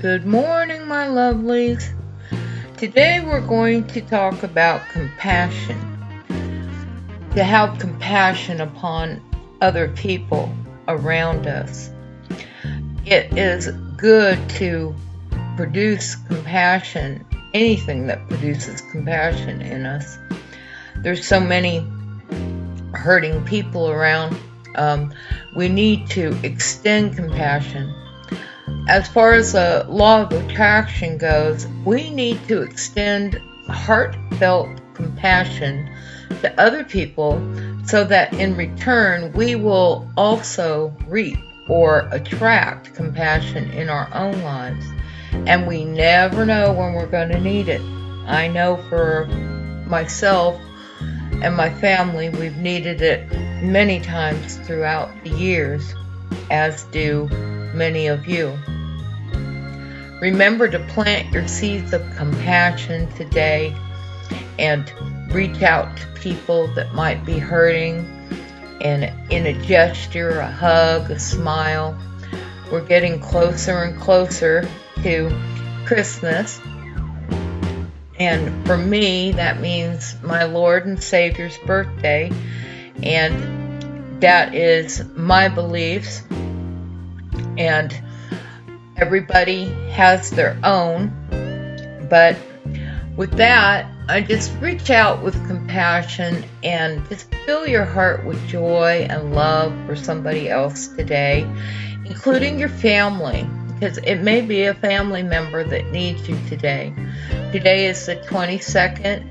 Good morning, my lovelies. Today we're going to talk about compassion. To have compassion upon other people around us. It is good to produce compassion, anything that produces compassion in us. There's so many hurting people around. We need to extend compassion. As far as the law of attraction goes, we need to extend heartfelt compassion to other people so that in return we will also reap or attract compassion in our own lives. And we never know when we're going to need it. I know for myself and my family, we've needed it many times throughout the years, as do many of you. Remember to plant your seeds of compassion today and reach out to people that might be hurting, and in a gesture, a hug, a smile. We're getting closer and closer to Christmas, and for me that means my Lord and Savior's birthday, and that is my beliefs, and everybody has their own. But with that, I just reach out with compassion and just fill your heart with joy and love for somebody else today, including your family, because it may be a family member that needs you today. Today is the 22nd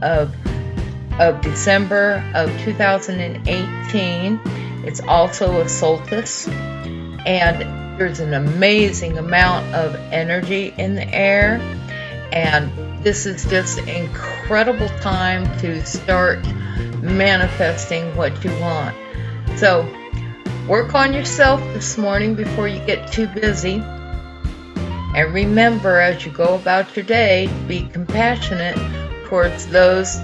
of December of 2018. It's also a solstice, and there's an amazing amount of energy in the air, and this is just an incredible time to start manifesting what you want. So work on yourself this morning before you get too busy. And remember, as you go about your day, be compassionate towards those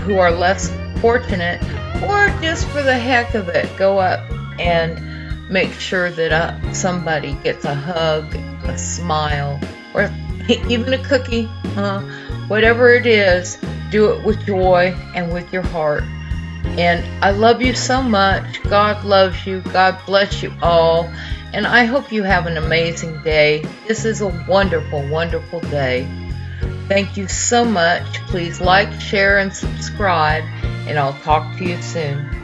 who are less fortunate, or just for the heck of it, go up and make sure that somebody gets a hug, a smile, or even a cookie. Whatever it is, do it with joy and with your heart. And I love you so much. God loves you. God bless you all. And I hope you have an amazing day. This is a wonderful, wonderful day. Thank you so much. Please like, share, and subscribe. And I'll talk to you soon.